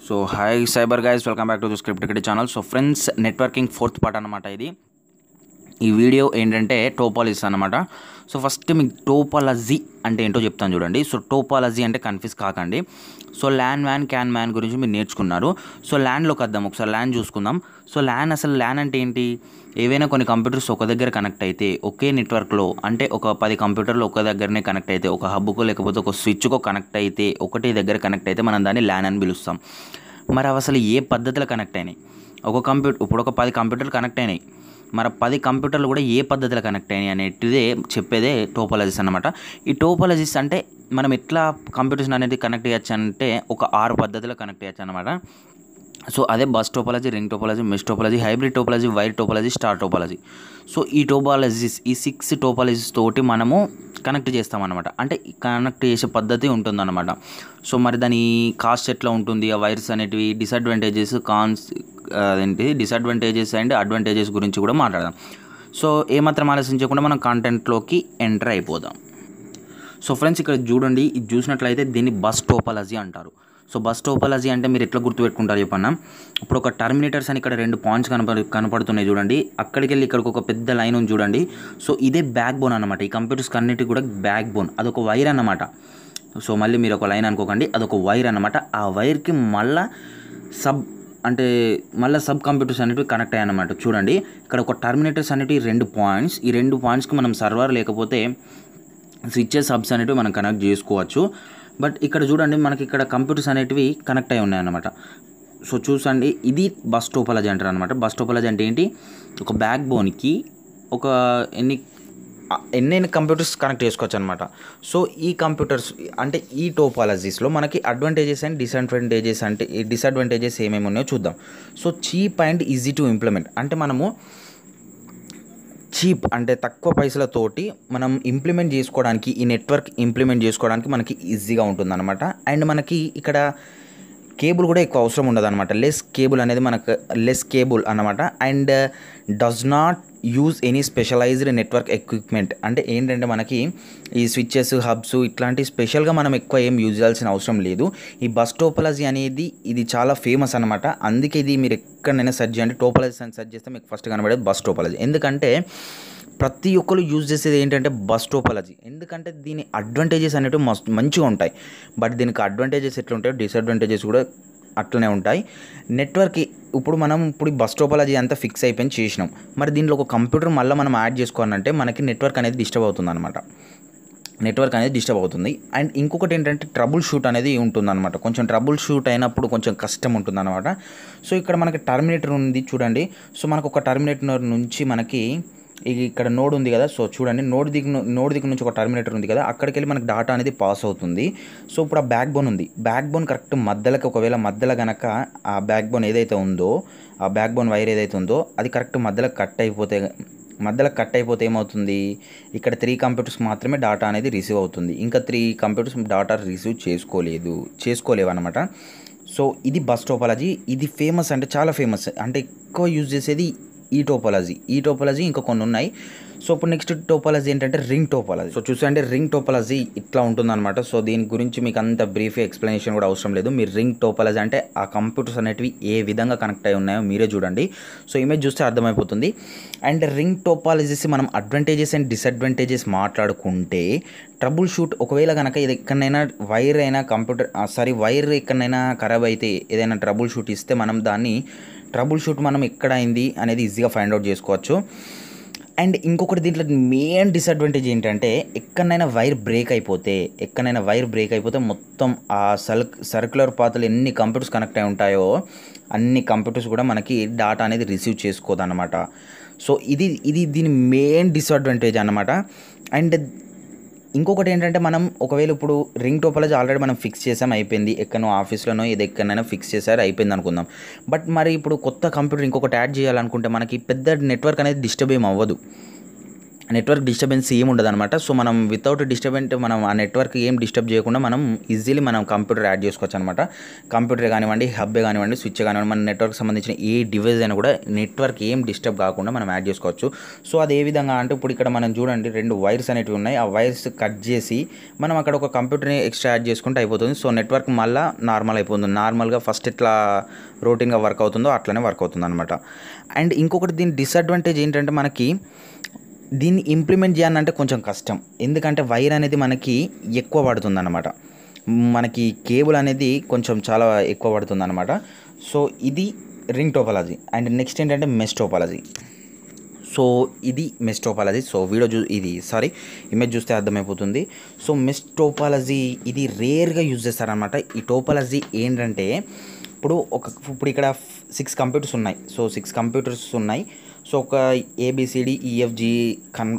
So hi cyber guys, welcome back to the script cricket channel. So friends, networking fourth part అనమాట ఇది. ఈ video ఏంటంటే topology అనమాట. So first మీకు topology అంటే ఏంటో చెప్తాను చూడండి. సో టోపాలజీ అంటే కన్ఫ్యూజ్ కాకండి. సో ల్యాన్ వ్యాన్ క్యాన్ మ్యాన్ గురించి మీరు నేర్చుకున్నారు. సో ల్యాన్లోకి వద్దాం, ఒకసారి ల్యాన్ చూసుకుందాం. సో అసలు ల్యాన్ అంటే ఏంటి? ఏవైనా కొన్ని కంప్యూటర్స్ ఒక దగ్గర కనెక్ట్ అయితే, ఒకే నెట్వర్క్లో అంటే ఒక 10 కంప్యూటర్లు ఒక దగ్గరనే కనెక్ట్ అయితే, ఒక హబ్కో లేకపోతే ఒక స్విచ్కో కనెక్ట్ అయితే, ఒకటి దగ్గర కనెక్ట్ అయితే మనం దాన్ని ల్యాన్ అని పిలుస్తాం. మరి అవి అసలు ఏ పద్ధతిలో కనెక్ట్ అయినాయి? ఇప్పుడు ఒక 10 కంప్యూటర్లు కనెక్ట్ అయినాయి. మరి 10 కంప్యూటర్లు కూడా ఏ పద్ధతిలో కనెక్ట్ అయినాయి అనేటిదే చెప్పేదే టోపాలజీస్ అనమాట. ఈ టోపాలజీస్ అంటే మనం ఎట్లా కంప్యూటర్స్ అనేది కనెక్ట్ చేయొచ్చు అంటే ఒక 6 పద్ధతిలో కనెక్ట్ చేయొచ్చు అనమాట. సో అదే bus topology, ring topology, mesh topology, hybrid topology, wire topology, star topology. So ఈ టోపాలజీస్, ఈ 6 టోపాలజీస్ తోటి మనము కనెక్ట్ చేస్తామన్నమాట. అంటే కనెక్ట్ చేసే పద్ధతి ఉంటుందన్నమాట. సో మరి దాని కాస్ట్ ఎట్లా ఉంటుంది, ఆ వైర్స్ అనేటివి, డిసడ్వాంటేజెస్, డిసడ్వాంటేజెస్ అండ్ అడ్వాంటేజెస్ గురించి కూడా మాట్లాడదాం. సో ఏమాత్రం ఆలోచించకుండా మనం కంటెంట్లోకి ఎంటర్ అయిపోదాం. సో ఫ్రెండ్స్, ఇక్కడ చూడండి, ఇది చూసినట్లయితే దీన్ని బస్ టోపాలజీ అంటారు. సో బస్ టోపాలజీ అంటే మీరు ఎట్లా గుర్తుపెట్టుకుంటారు చెప్పన్నా? ఇప్పుడు ఒక టర్మినేటర్స్ అని ఇక్కడ 2 పాయింట్స్ కనపడుతున్నాయి చూడండి. అక్కడికి వెళ్ళి ఇక్కడికి ఒక పెద్ద లైన్ ఉంది చూడండి. సో ఇదే బ్యాక్ బోన్ అనమాట. ఈ కంప్యూటర్స్ అన్నిటికీ కూడా బ్యాక్ బోన్, అదొక వైర్ అన్నమాట. సో మళ్ళీ మీరు ఒక లైన్ అనుకోకండి, అదొక వైర్ అన్నమాట. ఆ వైర్కి మళ్ళీ సబ్ కంప్యూటర్స్ అనేవి కనెక్ట్ అయ్యాయి అన్నమాట. చూడండి, ఇక్కడ ఒక టర్మినేటర్స్ అనేవి 2 పాయింట్స్. ఈ 2 పాయింట్స్కి మనం సర్వర్ లేకపోతే స్విచ్చెస్, సబ్స్ అనేవి మనం కనెక్ట్ చేసుకోవచ్చు. బట్ ఇక్కడ చూడండి, మనకి ఇక్కడ కంప్యూటర్స్ అనేటివి కనెక్ట్ అయి ఉన్నాయన్నమాట. సో చూసండి, ఇది బస్ టోపాలజీ అంటారు అనమాట. బస్ టోపాలజీ అంటే ఏంటి? ఒక బ్యాక్ బోన్కి ఒక ఎన్ని కంప్యూటర్స్ కనెక్ట్ చేసుకోవచ్చు అనమాట. సో ఈ కంప్యూటర్స్ అంటే ఈ టోపాలజీస్లో మనకి అడ్వాంటేజెస్ అండ్ డిసడ్వాంటేజెస్ ఏమేమి ఉన్నాయో చూద్దాం. So cheap and easy to implement అంటే మనము చీప్ అంటే తక్కువ పైసలతోటి మనం ఇంప్లిమెంట్ చేసుకోవడానికి, ఈ నెట్వర్క్ ఇంప్లిమెంట్ చేసుకోవడానికి మనకి ఈజీగా ఉంటుందన్నమాట. అండ్ మనకి ఇక్కడ కేబుల్ కూడా ఎక్కువ అవసరం ఉండదు అనమాట. లెస్ కేబుల్ అన్నమాట. And does not use any specialised network equipment అంటే ఏంటంటే మనకి ఈ స్విచ్చెస్, హబ్స్ ఇట్లాంటి స్పెషల్గా మనం ఎక్కువ ఏం యూజ్ చేయాల్సిన అవసరం లేదు. ఈ బస్ టోపాలజీ అనేది ఇది చాలా ఫేమస్ అనమాట. అందుకే ఇది మీరు ఎక్కడైనా సెర్చ్ చేయండి, టోపాలజీ అని సెర్చ్ చేస్తే మీకు ఫస్ట్ కనబడేది బస్ టోపాలజీ. ఎందుకంటే ప్రతి ఒక్కరు యూజ్ చేసేది ఏంటంటే బస్ టోపాలజీ. ఎందుకంటే దీని అడ్వాంటేజెస్ అనేవి మంచిగా ఉంటాయి. బట్ దీనికి అడ్వాంటేజెస్ ఎట్లా ఉంటాయో డిసడ్వాంటేజెస్ కూడా అట్లనే ఉంటాయి. నెట్వర్క్ ఇప్పుడు బస్ టోపాలజీ అంతా ఫిక్స్ అయిపోయి చేసినాం. మరి దీనిలో ఒక కంప్యూటర్ మళ్ళీ మనం యాడ్ చేసుకోవాలంటే మనకి నెట్వర్క్ అనేది డిస్టర్బ్ అవుతుంది అనమాట. అండ్ ఇంకొకటి ఏంటంటే ట్రబుల్ షూట్ అనేది ఉంటుందన్నమాట. కొంచెం ట్రబుల్ షూట్ అయినప్పుడు కొంచెం కష్టం ఉంటుందన్నమాట. సో ఇక్కడ మనకి టర్మినేటర్ ఉంది చూడండి. సో మనకు ఒక టర్మినేటర్ నుంచి మనకి ఇక్కడ నోడ్ ఉంది కదా. సో చూడండి, నోడ్ దిక్కు నుంచి ఒక టర్మినేటర్ ఉంది కదా, అక్కడికి వెళ్ళి మనకి డాటా అనేది పాస్ అవుతుంది. సో ఇప్పుడు ఆ బ్యాక్ బోన్ ఉంది. బ్యాక్ బోన్ కరెక్ట్ మధ్యలోకి, ఒకవేళ మధ్యలో కనుక ఆ బ్యాక్ బోన్ ఏదైతే ఉందో, ఆ బ్యాక్ బోన్ వైర్ ఏదైతే ఉందో అది కరెక్ట్ మధ్యలో కట్ అయిపోతే ఏమవుతుంది? ఇక్కడ 3 కంప్యూటర్స్ మాత్రమే డాటా అనేది రిసీవ్ అవుతుంది. ఇంకా 3 కంప్యూటర్స్ డాటా రిసీవ్ చేసుకోలేవు అనమాట. సో ఇది బస్ టోపాలజీ. ఇది ఫేమస్, అంటే చాలా ఫేమస్, అంటే ఎక్కువ యూజ్ చేసేది ఈ టోపాలజీ ఇంకా కొన్ని ఉన్నాయి. సో ఇప్పుడు నెక్స్ట్ టోపాలజీ ఏంటంటే రింగ్ టోపాలజీ. సో చూసండి, రింగ్ టోపాలజీ ఇట్లా ఉంటుందన్నమాట. సో దీని గురించి మీకు అంత బ్రీఫ్ ఎక్స్ప్లెనేషన్ కూడా అవసరం లేదు. మీరు రింగ్ టోపాలజీ అంటే ఆ కంప్యూటర్స్ అనేటివి ఏ విధంగా కనెక్ట్ అయి ఉన్నాయో మీరే చూడండి. సో ఇమేజ్ చూస్తే అర్థమైపోతుంది. అండ్ రింగ్ టోపాలజీస్ మనం అడ్వాంటేజెస్ అండ్ డిసడ్వాంటేజెస్ మాట్లాడుకుంటే, ట్రబుల్ షూట్ ఒకవేళ కనుక ఇది ఎక్కడైనా వైర్ ఎక్కడైనా ఖరాబ్ అయితే ఏదైనా ట్రబుల్ షూట్ ఇస్తే మనం ఎక్కడ అయింది అనేది ఈజీగా ఫైండ్ అవుట్ చేసుకోవచ్చు. అండ్ ఇంకొకటి దీంట్లో మెయిన్ డిసడ్వాంటేజ్ ఏంటంటే ఎక్కడైనా వైర్ బ్రేక్ అయిపోతే మొత్తం ఆ సర్క్యులర్ పాత్రలు ఎన్ని కంప్యూటర్స్ కనెక్ట్ అయి ఉంటాయో అన్ని కంప్యూటర్స్ కూడా మనకి డాటా అనేది రిసీవ్ చేసుకోదన్నమాట. సో ఇది దీని మెయిన్ డిసడ్వాంటేజ్ అన్నమాట. అండ్ ఇంకొకటి ఏంటంటే మనం ఒకవేళ ఇప్పుడు రింగ్ టోపాలజీ ఆల్రెడీ మనం ఫిక్స్ చేసాం, అయిపోయింది. ఎక్కడో ఆఫీస్లోనో ఎక్కడైనా ఫిక్స్ చేశారు, అయిపోయింది అనుకుందాం. బట్ మరి ఇప్పుడు కొత్త కంప్యూటర్ ఇంకొకటి యాడ్ చేయాలనుకుంటే మనకి పెద్ద నెట్వర్క్ అనేది డిస్టర్బ్ ఏం అవ్వదు. నెట్వర్క్ డిస్టర్బెన్స్ ఏమి ఉండదన్నమాట. సో మనం వితౌట్ డిస్టర్బెంట్ మనం ఆ నెట్వర్క్ ఏం డిస్టర్బ్ చేయకుండా మనం ఈజీలీ మనం కంప్యూటర్ యాడ్ చేసుకోవచ్చు అనమాట. కంప్యూటర్ కానివ్వండి, హబ్బే కానివ్వండి, స్విచ్ కానివ్వండి, మన నెట్వర్క్ సంబంధించిన ఏ డివైస్ అయినా కూడా నెట్వర్క్ ఏం డిస్టర్బ్ కాకుండా మనం యాడ్ చేసుకోవచ్చు. సో అది ఏ విధంగా అంటే ఇప్పుడు ఇక్కడ మనం చూడండి 2 వైర్స్ అనేవి ఉన్నాయి. ఆ వైర్స్ కట్ చేసి మనం అక్కడ ఒక కంప్యూటర్ని ఎక్స్ట్రా యాడ్ చేసుకుంటే అయిపోతుంది. సో నెట్వర్క్ మళ్ళీ నార్మల్ అయిపోతుంది. నార్మల్గా ఫస్ట్ ఎట్లా రొటీన్గా వర్క్ అవుతుందో అట్లనే వర్క్ అవుతుంది అనమాట. అండ్ ఇంకొకటి దీని డిసడ్వాంటేజ్ ఏంటంటే మనకి దీన్ని ఇంప్లిమెంట్ చేయాలంటే కొంచెం కష్టం. ఎందుకంటే వైర్ అనేది మనకి ఎక్కువ పడుతుంది అన్నమాట. మనకి కేబుల్ అనేది కొంచెం చాలా ఎక్కువ పడుతుంది అనమాట. సో ఇది రింగ్ టోపాలజీ. అండ్ నెక్స్ట్ ఏంటంటే మెష్ టోపాలజీ. సో ఇది మెష్ టోపాలజీ. సో ఇమేజ్ చూస్తే అర్థమైపోతుంది. సో మెష్ టోపాలజీ ఇది రేర్గా యూజ్ చేస్తారనమాట. ఈ టోపాలజీ ఏంటంటే ఇప్పుడు ఇక్కడ 6 కంప్యూటర్స్ ఉన్నాయి. సో 6 కంప్యూటర్స్ ఉన్నాయి. సో ఒక ఏబిసిడి ఈఎఫ్జి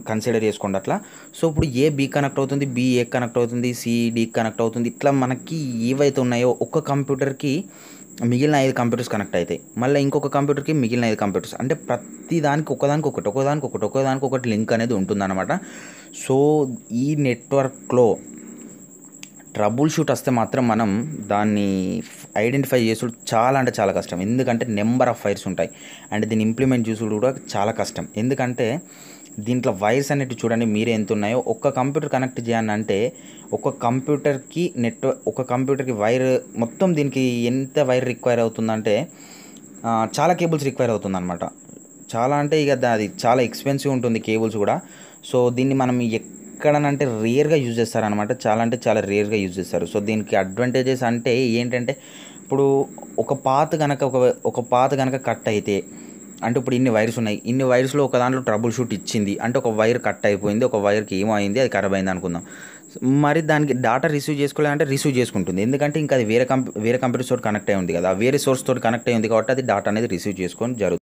కన్సిడర్ చేసుకోండి అట్లా. సో ఇప్పుడు ఏ బి కనెక్ట్ అవుతుంది, బి ఏ కనెక్ట్ అవుతుంది, సి డి కనెక్ట్ అవుతుంది. ఇట్లా మనకి ఏవైతే ఉన్నాయో ఒక్క కంప్యూటర్కి మిగిలిన 5 కంప్యూటర్స్ కనెక్ట్ అవుతాయి. మళ్ళీ ఇంకొక కంప్యూటర్కి మిగిలిన 5 కంప్యూటర్స్. అంటే ప్రతి దానికి ఒకదానికి లింక్ అనేది ఉంటుందన్నమాట. సో ఈ నెట్వర్క్లో ట్రబుల్ షూట్ వస్తే మాత్రం మనం దాన్ని ఐడెంటిఫై చేసుడు చాలా అంటే చాలా కష్టం. ఎందుకంటే నెంబర్ ఆఫ్ వైర్స్ ఉంటాయి. అండ్ దీన్ని ఇంప్లిమెంట్ చేసుడు కూడా చాలా కష్టం. ఎందుకంటే దీంట్లో వైర్స్ అనేవి చూడండి మీరే ఎంత ఉన్నాయో. ఒక్క కంప్యూటర్ కనెక్ట్ చేయాలంటే ఒక కంప్యూటర్కి వైర్ మొత్తం దీనికి ఎంత వైర్ రిక్వైర్ అవుతుందంటే చాలా కేబుల్స్ రిక్వైర్ అవుతుందన్నమాట. చాలా అంటే ఇక అది చాలా ఎక్స్పెన్సివ్ ఉంటుంది కేబుల్స్ కూడా. సో దీన్ని మనం ఎక్కడనంటే రేర్గా యూజ్ చేస్తారనమాట. చాలా అంటే చాలా రేర్గా యూజ్ చేస్తారు. సో దీనికి అడ్వాంటేజెస్ అంటే ఏంటంటే ఇప్పుడు ఒక పాత్ కనుక కట్ అయితే అంటే ఇప్పుడు ఇన్ని వైర్స్ ఉన్నాయి. ఇన్ని వైర్స్లో ఒక దాంట్లో ట్రబుల్ షూట్ ఇచ్చింది అంటే ఒక వైర్ కట్ అయిపోయింది, ఒక వైర్కి ఏమో అయింది, అది ఖరాబ్ అయింది అనుకుందాం. మరి దానికి డాటా రిసీవ్ చేసుకోవాలంటే రిసీవ్ చేసుకుంటుంది. ఎందుకంటే ఇంకా అది వేరే కంప్యూటర్ తోటి కనెక్ట్ అయి ఉంది కదా, వేరే సోర్స్ తోటి కనెక్ట్ అయి ఉంది కాబట్టి అది డాటా అనేది రిసీవ్ చేసుకొని జరుగుతుంది.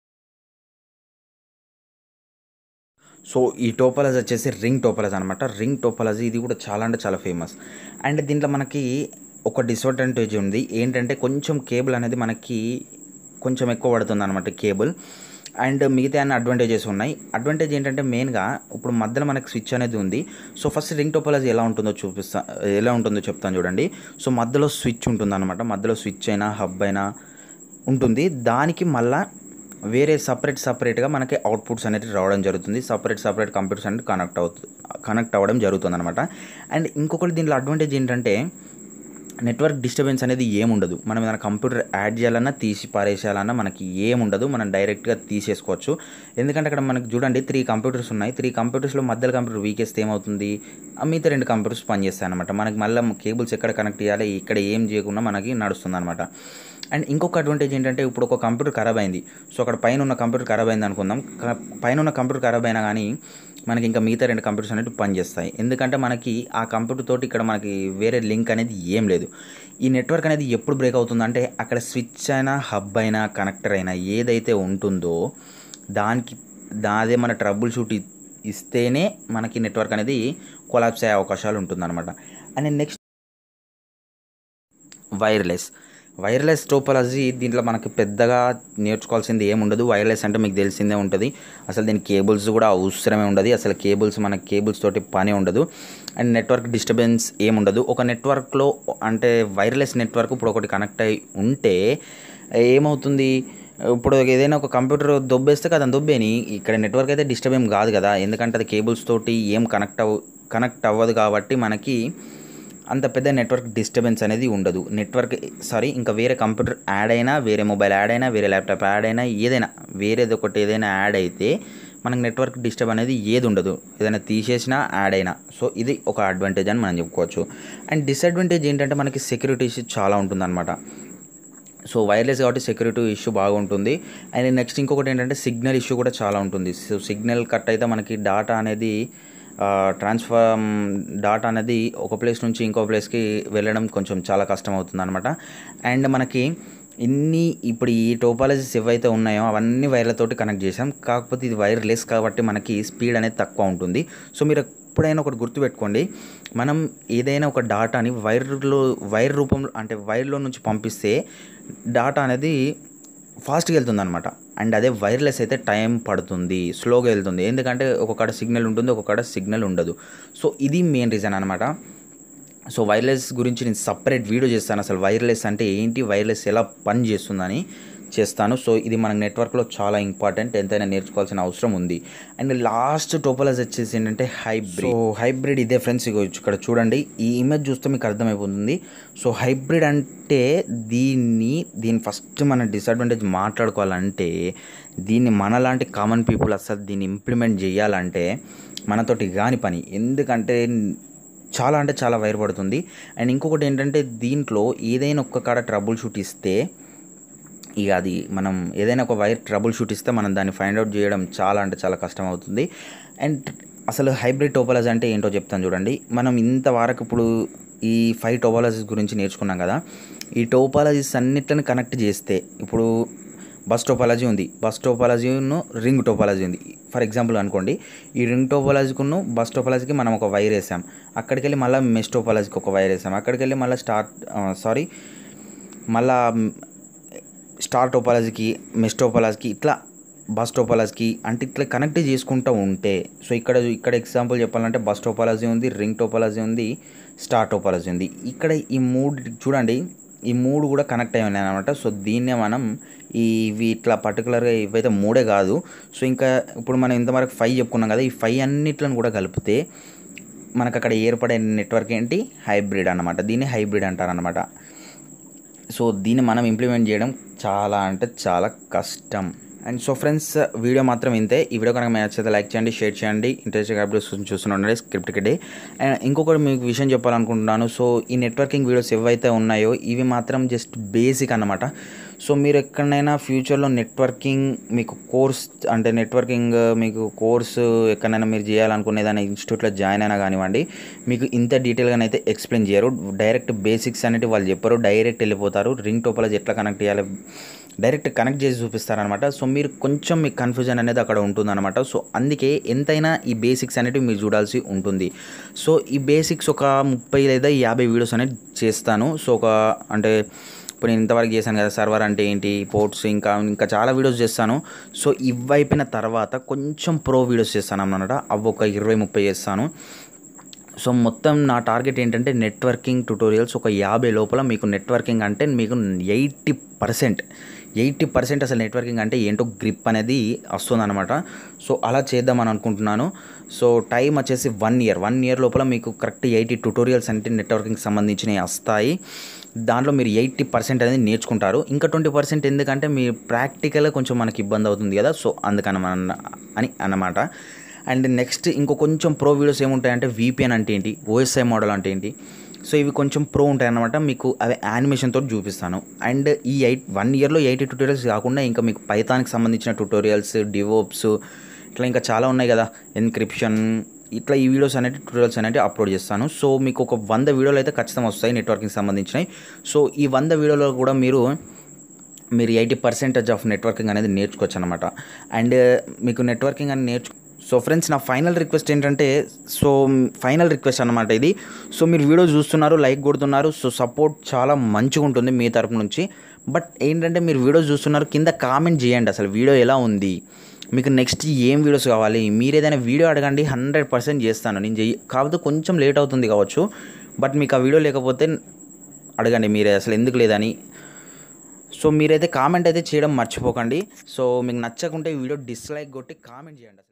సో ఈ టోపాలజీ వచ్చేసి రింగ్ టోపాలజీ అనమాట. రింగ్ టోపాలజీ ఇది కూడా చాలా అంటే చాలా ఫేమస్. అండ్ దీంట్లో మనకి ఒక డిసడ్వాంటేజ్ ఉంది. ఏంటంటే కొంచెం కేబుల్ అనేది మనకి కొంచెం ఎక్కువ పడుతుంది అనమాట కేబుల్. అండ్ మిగతా అన్ని అడ్వాంటేజెస్ ఉన్నాయి. అడ్వాంటేజ్ ఏంటంటే మెయిన్గా ఇప్పుడు మధ్యలో మనకి స్విచ్ అనేది ఉంది. సో ఫస్ట్ రింగ్ టోపాలజీ ఎలా ఉంటుందో చెప్తాను చూడండి. సో మధ్యలో స్విచ్ ఉంటుంది అనమాట. మధ్యలో స్విచ్ అయినా హబ్ అయినా ఉంటుంది. దానికి మళ్ళీ వేరే సపరేట్గా మనకి అవుట్పుట్స్ అనేది రావడం జరుగుతుంది. సపరేట్ కంప్యూటర్స్ అనేది కనెక్ట్ అవ్వడం జరుగుతుంది అనమాట. అండ్ ఇంకొకటి దీంట్లో అడ్వాంటేజ్ ఏంటంటే నెట్వర్క్ డిస్టర్బెన్స్ అనేది ఏముండదు. మనం ఏదైనా కంప్యూటర్ యాడ్ చేయాలన్నా తీసి పారేసేయాలన్నా మనకి ఏముండదు. మనం డైరెక్ట్గా తీసేసుకోవచ్చు. ఎందుకంటే అక్కడ మనకి చూడండి 3 కంప్యూటర్స్ ఉన్నాయి. 3 కంప్యూటర్స్లో మధ్యలో కంప్యూటర్ వీకేస్తే ఏమవుతుంది, మిగతా 2 కంప్యూటర్స్ పనిచేస్తాయి అనమాట. మనకి మళ్ళీ కేబుల్స్ ఎక్కడ కనెక్ట్ చేయాలి, ఇక్కడ ఏం చేయకుండా మనకి నడుస్తుంది అనమాట. అండ్ ఇంకొక అడ్వాంటేజ్ ఏంటంటే ఇప్పుడు ఒక కంప్యూటర్ ఖరాబ్ అయింది. సో అక్కడ పైన ఉన్న కంప్యూటర్ ఖరాబ్ అయింది అనుకుందాం. పైన ఉన్న కంప్యూటర్ ఖరాబ్ అయినా కానీ మనకి ఇంకా మిగతా 2 కంప్యూటర్స్ అనేవి పనిచేస్తాయి. ఎందుకంటే మనకి ఆ కంప్యూటర్ తోటి ఇక్కడ మనకి వేరే లింక్ అనేది ఏం లేదు. ఈ నెట్వర్క్ అనేది ఎప్పుడు బ్రేక్ అవుతుందంటే అక్కడ స్విచ్ అయినా హబ్ అయినా కనెక్టర్ అయినా ఏదైతే ఉంటుందో అదే మన ట్రబుల్ షూట్ ఇస్తేనే మనకి నెట్వర్క్ అనేది కొలాప్స్ అయ్యే అవకాశాలు ఉంటుందన్నమాట. And next wireless topology. దీంట్లో మనకి పెద్దగా నేర్చుకోవాల్సింది ఏముండదు. వైర్లెస్ అంటే మీకు తెలిసిందే ఉంటుంది. అసలు దీనికి కేబుల్స్ కూడా అవసరమే ఉండదు. అసలు కేబుల్స్ తోటి పని ఉండదు. అండ్ నెట్వర్క్ డిస్టర్బెన్స్ ఏముండదు. ఒక నెట్వర్క్లో అంటే వైర్లెస్ నెట్వర్క్ ఇప్పుడు ఒకటి కనెక్ట్ అయి ఉంటే ఏమవుతుంది, ఇప్పుడు ఏదైనా ఒక కంప్యూటర్ దొబ్బేస్తే కదా దొబ్బేని, ఇక్కడ నెట్వర్క్ అయితే డిస్టర్బ్ ఏం కాదు కదా. ఎందుకంటే అది కేబుల్స్ తోటి ఏం కనెక్ట్ అవ్వదు కాబట్టి మనకి అంత పెద్ద నెట్వర్క్ డిస్టర్బెన్స్ అనేది ఉండదు. ఇంకా వేరే కంప్యూటర్ యాడ్ అయినా, వేరే మొబైల్ యాడ్ అయినా, వేరే ల్యాప్టాప్ యాడ్ అయినా, ఏదైనా ఏదైనా యాడ్ అయితే మనకు నెట్వర్క్ డిస్టర్బ్ అనేది ఏది ఉండదు. ఏదైనా తీసేసినా యాడ్ అయినా. సో ఇది ఒక అడ్వాంటేజ్ అని మనం చెప్పుకోవచ్చు. అండ్ డిసడ్వాంటేజ్ ఏంటంటే మనకి సెక్యూరిటీ ఇష్యూ చాలా ఉంటుందన్నమాట. సో వైర్లెస్ కాబట్టి సెక్యూరిటీ ఇష్యూ బాగుంటుంది. అండ్ నెక్స్ట్ ఇంకొకటి ఏంటంటే సిగ్నల్ ఇష్యూ కూడా చాలా ఉంటుంది. సో సిగ్నల్ కట్ అయితే మనకి డాటా అనేది డాటా అనేది ఒక ప్లేస్ నుంచి ఇంకో ప్లేస్కి వెళ్ళడం కొంచెం చాలా కష్టం అవుతుంది అనమాట. అండ్ మనకి ఇప్పుడు ఈ టోపాలజీస్ ఏవైతే ఉన్నాయో అవన్నీ వైర్లతోటి కనెక్ట్ చేసాం. కాకపోతే ఇది వైర్లెస్ కాబట్టి మనకి స్పీడ్ అనేది తక్కువ ఉంటుంది. సో మీరు ఎప్పుడైనా ఒకటి గుర్తుపెట్టుకోండి, మనం ఏదైనా ఒక డాటాని వైర్ రూపంలో అంటే వైర్లో నుంచి పంపిస్తే డాటా అనేది ఫాస్ట్గా వెళ్తుంది అనమాట. అండ్ అదే వైర్లెస్ అయితే టైం పడుతుంది, స్లోగా వెళ్తుంది. ఎందుకంటే ఒక్కొక్కడ సిగ్నల్ ఉంటుంది, ఒక్కొక్కడ సిగ్నల్ ఉండదు. సో ఇది మెయిన్ రీజన్ అనమాట. సో వైర్లెస్ గురించి నేను సపరేట్ వీడియో చేస్తాను, అసలు వైర్లెస్ అంటే ఏంటి, వైర్లెస్ ఎలా పని చేస్తుందని చేస్తాను. సో ఇది మన నెట్వర్క్లో చాలా ఇంపార్టెంట్, ఎంతైనా నేర్చుకోవాల్సిన అవసరం ఉంది. అండ్ లాస్ట్ టోపోలాజీ వచ్చేసి ఏంటంటే హైబ్రిడ్. సో హైబ్రిడ్ ఇదే ఫ్రెండ్స్, ఇక్కడ చూడండి, ఈ ఇమేజ్ చూస్తే మీకు అర్థమైపోతుంది. సో హైబ్రిడ్ అంటే దీని ఫస్ట్ మన డిసడ్వాంటేజ్ మాట్లాడుకోవాలంటే, దీన్ని మనలాంటి కామన్ పీపుల్ అసలు దీన్ని ఇంప్లిమెంట్ చేయాలంటే మనతోటి కాని పని. ఎందుకంటే చాలా అంటే చాలా వైర్ పడుతుంది. అండ్ ఇంకొకటి ఏంటంటే, దీంట్లో ఏదైనా ఒక్క కాడ ట్రబుల్ షూట్ ఇస్తే, ఇక అది మనం ఏదైనా ఒక వైర్ ట్రబుల్ షూట్ ఇస్తే మనం దాన్ని ఫైండ్ అవుట్ చేయడం చాలా అంటే చాలా కష్టం అవుతుంది. అండ్ అసలు హైబ్రిడ్ టోపోలాజీ అంటే ఏంటో చెప్తాను చూడండి. మనం ఇంతవరకు ఇప్పుడు ఈ 5 టోపోలాజీస్ గురించి నేర్చుకున్నాం కదా. ఈ టోపోలాజీస్ అన్నిట్లని కనెక్ట్ చేస్తే, ఇప్పుడు బస్ టోపోలాజీ ఉంది, బస్ టోపోలాజీను రింగ్ టోపోలాజీ ఉంది. ఫర్ ఎగ్జాంపుల్ అనుకోండి, ఈ రింగ్ టోపోలాజీకును బస్ టోపోలాజీకి మనం ఒక వైర్ వేసాం, అక్కడికి వెళ్ళి మళ్ళీ మెష్ టోపోలాజీకి ఒక వైర్ వేసాం, అక్కడికి వెళ్ళి మళ్ళీ మళ్ళీ స్టార్ టోపోలాజీకి, మెష్ టోపోలాజీకి, ఇట్లా బస్ టోపోలాజీకి అంటే ఇట్లా కనెక్ట్ చేసుకుంటూ ఉంటే, సో ఇక్కడ ఎగ్జాంపుల్ చెప్పాలంటే బస్ టోపోలాజీ ఉంది, రింగ్ టోపోలాజీ ఉంది, స్టార్ టోపోలాజీ ఉంది. ఇక్కడ ఈ మూడు చూడండి, ఈ మూడు కూడా కనెక్ట్ అయి ఉన్నాయి అనమాట. సో దీన్నే మనం ఇవి ఇట్లా పర్టికులర్గా ఇవైతే మూడే కాదు. సో ఇంకా ఇప్పుడు మనం ఇంతవరకు 5 చెప్పుకున్నాం కదా, ఈ 5 అన్నిట్లను కూడా కలిపితే మనకు అక్కడ ఏర్పడే నెట్వర్క్ ఏంటి, హైబ్రిడ్ అన్నమాట. దీన్ని హైబ్రిడ్ అంటారనమాట. సో దీన్ని మనం ఇంప్లిమెంట్ చేయడం చాలా అంటే చాలా కష్టం. అండ్ సో ఫ్రెండ్స్, వీడియో మాత్రం ఇంతే. ఈ వీడియో కనుక మీకు నచ్చితే లైక్ చేయండి, షేర్ చేయండి, ఇంట్రెస్టింగ్ అప్డేట్స్ చూస్తుండండి స్క్రిప్ట్ డే. అండ్ ఇంకొకటి మీకు విషయం చెప్పాలనుకుంటున్నాను. సో ఈ నెట్వర్కింగ్ వీడియోస్ ఏవైతే ఉన్నాయో ఇవి మాత్రం జస్ట్ బేసిక్ అన్నమాట. సో మీరు ఎక్కడైనా ఫ్యూచర్లో నెట్వర్కింగ్ మీకు కోర్స్ అంటే నెట్వర్కింగ్ మీకు కోర్సు ఎక్కడైనా మీరు చేయాలనుకునే దాని ఇన్స్టిట్యూట్లో జాయిన్ అయినా కానివ్వండి, మీకు ఇంత డీటెయిల్గానైతే ఎక్స్ప్లెయిన్ చేయరు. డైరెక్ట్ బేసిక్స్ అనేవి వాళ్ళు చెప్పరు, డైరెక్ట్ వెళ్ళిపోతారు. రింగ్ టోపోలాజీ ఎట్లా కనెక్ట్ చేయాలి డైరెక్ట్ కనెక్ట్ చేసి చూపిస్తారనమాట. సో మీరు కొంచెం మీకు కన్ఫ్యూజన్ అనేది అక్కడ ఉంటుందన్నమాట. సో అందుకే ఎంతైనా ఈ బేసిక్స్ అనేవి మీరు చూడాల్సి ఉంటుంది. సో ఈ బేసిక్స్ ఒక 30 లేదా 50 వీడియోస్ అనేది చేస్తాను. సో అంటే ఇప్పుడు నేను ఇంతవరకు చేశాను కదా, సర్వర్ అంటే ఏంటి, పోర్ట్స్, ఇంకా చాలా వీడియోస్ చేస్తాను. సో ఇవి అయిపోయిన తర్వాత కొంచెం ప్రో వీడియోస్ చేస్తాను అన్నమాట. అవి ఒక 20-30 చేస్తాను. సో మొత్తం నా టార్గెట్ ఏంటంటే నెట్వర్కింగ్ ట్యుటోరియల్స్ ఒక 50 లోపల మీకు నెట్వర్కింగ్ అంటే మీకు 80% అసలు నెట్వర్కింగ్ అంటే ఏంటో గ్రిప్ అనేది వస్తుందన్నమాట. సో అలా చేద్దామని అనుకుంటున్నాను. సో టైం వచ్చేసి 1 ఇయర్ లోపల మీకు కరెక్ట్ 80 ట్యుటోరియల్స్ అంటే నెట్వర్కింగ్ సంబంధించినవి వస్తాయి. దాంట్లో మీరు 80% అనేది నేర్చుకుంటారు. ఇంకా 20% ఎందుకంటే మీ ప్రాక్టికల్గా కొంచెం మనకి ఇబ్బంది అవుతుంది కదా, సో అందుకని అని అన్నమాట. అండ్ నెక్స్ట్ ఇంకో కొంచెం ప్రో వీడియోస్ ఏముంటాయంటే VPN అంటే ఏంటి, OSI మోడల్ అంటే ఏంటి, సో ఇవి కొంచెం ప్రో ఉంటాయి అన్నమాట. మీకు అవి యానిమేషన్తో చూపిస్తాను. అండ్ ఈ 1 ఇయర్లో 80 ట్యూటోరియల్స్ కాకుండా ఇంకా మీకు పైథాన్కి సంబంధించిన ట్యూటోరియల్స్, డివోప్స్, ఇట్లా ఇంకా చాలా ఉన్నాయి కదా, ఎన్క్రిప్షన్, ఇట్లా ఈ వీడియోస్ ట్యూటోరియల్స్ అనేవి అప్లోడ్ చేస్తాను. సో మీకు ఒక 100 వీడియోలు అయితే ఖచ్చితంగా వస్తాయి నెట్వర్కింగ్ సంబంధించినవి. సో ఈ 100 వీడియోలో కూడా మీరు 80% ఆఫ్ నెట్వర్కింగ్ అనేది నేర్చుకోవచ్చు అనమాట. అండ్ మీకు నెట్వర్కింగ్ అని సో ఫ్రెండ్స్, నా ఫైనల్ రిక్వెస్ట్ ఏంటంటే, అన్నమాట ఇది. సో మీరు వీడియో చూస్తున్నారు, లైక్ కొడుతున్నారు, సో సపోర్ట్ చాలా మంచిగా ఉంటుంది మీ తరపు నుంచి. బట్ ఏంటంటే మీరు వీడియో చూస్తున్నారు, కింద కామెంట్ చేయండి అసలు వీడియో ఎలా ఉంది, మీకు నెక్స్ట్ ఏం వీడియోస్ కావాలి, మీరు ఏదైనా వీడియో అడగండి, 100% చేస్తాను నేను. కాకపోతే కొంచెం లేట్ అవుతుంది కావచ్చు, బట్ మీకు ఆ వీడియో లేకపోతే అడగండి మీరే అసలు ఎందుకు లేదని. సో మీరైతే కామెంట్ అయితే చేయడం మర్చిపోకండి. సో మీకు నచ్చకుంటే వీడియో డిస్లైక్ కొట్టి కామెంట్ చేయండి.